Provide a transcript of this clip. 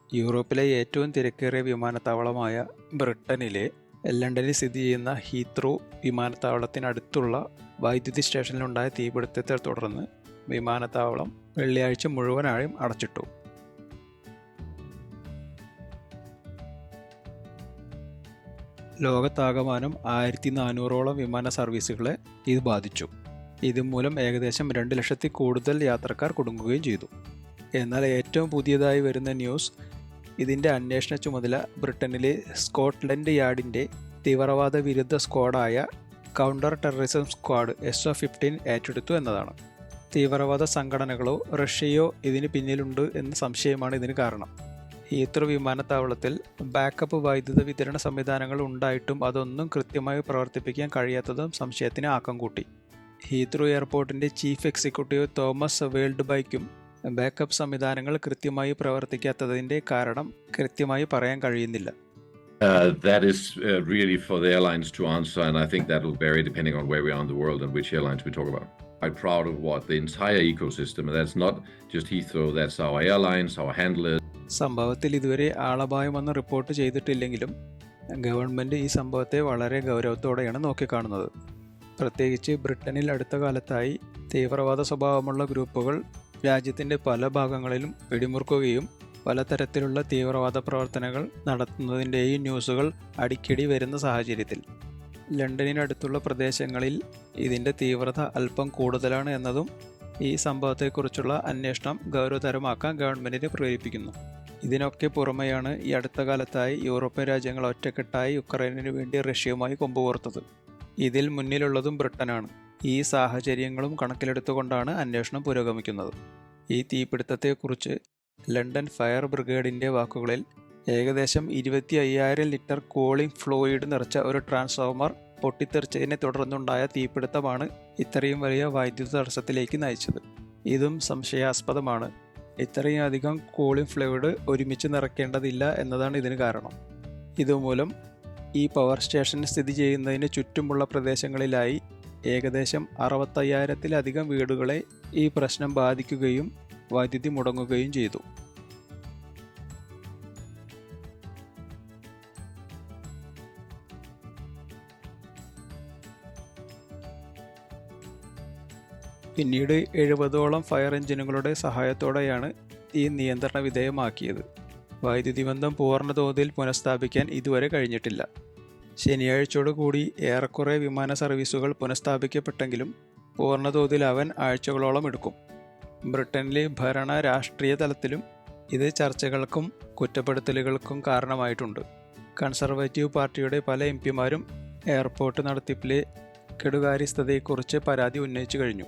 യൂറോപ്പിലെ ഏറ്റവും തിരക്കേറിയ വിമാനത്താവളമായ ബ്രിട്ടനിലെ ലണ്ടനിൽ സ്ഥിതി ചെയ്യുന്ന ഹീത്രൂ വിമാനത്താവളത്തിനടുത്തുള്ള വൈദ്യുതി സ്റ്റേഷനിലുണ്ടായ തീപിടുത്തത്തെ തുടർന്ന് വിമാനത്താവളം വെള്ളിയാഴ്ച മുഴുവനായും അടച്ചിട്ടു. ലോകത്താകമാനം 1400ഓളം വിമാന സർവീസുകളെ ഇത് ബാധിച്ചു. ഇതുമൂലം ഏകദേശം 2 ലക്ഷത്തിൽ കൂടുതൽ യാത്രക്കാർ കുടുങ്ങുകയും ചെയ്തു. എന്നാൽ ഏറ്റവും പുതിയതായി വരുന്ന ന്യൂസ്, ഇതിൻ്റെ അന്വേഷണ ചുമതല ബ്രിട്ടനിലെ സ്കോട്ട്ലൻഡ് യാർഡിൻ്റെ തീവ്രവാദ വിരുദ്ധ സ്ക്വാഡായ കൗണ്ടർ ടെററിസം സ്ക്വാഡ് SO-15 ഏറ്റെടുത്തു എന്നതാണ്. തീവ്രവാദ സംഘടനകളോ റഷ്യയോ ഇതിന് പിന്നിലുണ്ട് എന്ന സംശയമാണ് ഇതിന് കാരണം. ഹീത്രൂ വിമാനത്താവളത്തിൽ ബാക്കപ്പ് വൈദ്യുത വിതരണ സംവിധാനങ്ങൾ ഉണ്ടായിട്ടും അതൊന്നും കൃത്യമായി പ്രവർത്തിപ്പിക്കാൻ കഴിയാത്തതും സംശയത്തിന് ആക്കം കൂട്ടി. ഹീത്രൂ എയർപോർട്ടിൻ്റെ ചീഫ് എക്സിക്യൂട്ടീവ് തോമസ് വേൾഡ്ബൈക്കും ബാക്കപ്പ് സംവിധാനങ്ങൾ കൃത്യമായി പ്രവർത്തിക്കാത്തതിൻ്റെ കാരണം കൃത്യമായി പറയാൻ കഴിയുന്നില്ല. That is really for the airlines to answer, and I think that will vary depending on where we are in the world and which airlines we talk about. I'm proud of the entire ecosystem, and that's not just Heathrow, that's our airlines, our handlers. സംഭവത്തിൽ ഇതുവരെ ആളപായമൊന്നും report ചെയ്തിട്ടില്ലെങ്കിലും government ഈ സംഭവത്തെ വളരെ ഗൗരവത്തോടെയാണ് നോക്കിക്കാണുന്നത്. പ്രത്യേകിച്ച് ബ്രിട്ടനിൽ അടുത്ത കാലത്തായി തീവ്രവാദ സ്വഭാവമുള്ള ഗ്രൂപ്പുകൾ രാജ്യത്തിൻ്റെ പല ഭാഗങ്ങളിലും വെടിമുറുക്കുകയും പലതരത്തിലുള്ള തീവ്രവാദ പ്രവർത്തനങ്ങൾ നടത്തുന്നതിൻ്റെയും ന്യൂസുകൾ അടിക്കടി വരുന്ന സാഹചര്യത്തിൽ ലണ്ടനിനടുത്തുള്ള പ്രദേശങ്ങളിൽ ഇതിൻ്റെ തീവ്രത അല്പം കൂടുതലാണ് എന്നതും ഈ സംഭവത്തെക്കുറിച്ചുള്ള അന്വേഷണം ഗൗരവതരമാക്കാൻ ഗവൺമെൻറ്റിനെ പ്രേരിപ്പിക്കുന്നു. ഇതിനൊക്കെ പുറമെയാണ് ഈ അടുത്ത കാലത്തായി യൂറോപ്യൻ രാജ്യങ്ങൾ ഒറ്റക്കെട്ടായി യുക്രൈനു വേണ്ടി റഷ്യയുമായി കൊമ്പുകോർത്തത്. ഇതിൽ മുന്നിലുള്ളതും ബ്രിട്ടനാണ്. ഈ സാഹചര്യങ്ങളും കണക്കിലെടുത്തുകൊണ്ടാണ് അന്വേഷണം പുരോഗമിക്കുന്നത്. ഈ തീപിടുത്തത്തെക്കുറിച്ച് ലണ്ടൻ ഫയർ ബ്രിഗേഡിൻ്റെ വാക്കുകളിൽ, ഏകദേശം 25,000 ലിറ്റർ കൂളിംഗ് ഫ്ലൂയിഡ് നിറച്ച ഒരു ട്രാൻസ്ഫോമർ പൊട്ടിത്തെറിച്ചതിനെ തുടർന്നുണ്ടായ തീപിടുത്തമാണ് ഇത്രയും വലിയ വൈദ്യുത തടസ്സത്തിലേക്ക് നയിച്ചത്. ഇതും സംശയാസ്പദമാണ്. ഇത്രയും അധികം കൂളിംഗ് ഫ്ലൂയിഡ് ഒരുമിച്ച് നിറയ്ക്കേണ്ടതില്ല എന്നതാണ് ഇതിന് കാരണം. ഇതുമൂലം ഈ പവർ സ്റ്റേഷൻ സ്ഥിതി ചെയ്യുന്നതിന് ചുറ്റുമുള്ള പ്രദേശങ്ങളിലായി ഏകദേശം 65,000-ലധികം വീടുകളെ ഈ പ്രശ്നം ബാധിക്കുകയും വൈദ്യുതി മുടങ്ങുകയും ചെയ്തു. പിന്നീട് 70ഓളം ഫയർ എഞ്ചിനുകളുടെ സഹായത്തോടെയാണ് ഈ നിയന്ത്രണ വിധേയമാക്കിയത്. വൈദ്യുതി ബന്ധം പൂർണ്ണ തോതിൽ പുനഃസ്ഥാപിക്കാൻ ഇതുവരെ കഴിഞ്ഞിട്ടില്ല. ശനിയാഴ്ചയോടുകൂടി ഏറെക്കുറെ വിമാന സർവീസുകൾ പുനഃസ്ഥാപിക്കപ്പെട്ടെങ്കിലും പൂർണ്ണ തോതിലാവാൻ ആഴ്ചകളോളം എടുക്കും. ബ്രിട്ടനിലെ ഭരണ രാഷ്ട്രീയ തലത്തിലും ഇത് ചർച്ചകൾക്കും കുറ്റപ്പെടുത്തലുകൾക്കും കാരണമായിട്ടുണ്ട്. കൺസർവേറ്റീവ് പാർട്ടിയുടെ പല എംപിമാരും എയർപോർട്ട് നടത്തിപ്പിലെ കെടുകാര്യസ്ഥതയെക്കുറിച്ച് പരാതി ഉന്നയിച്ചു കഴിഞ്ഞു.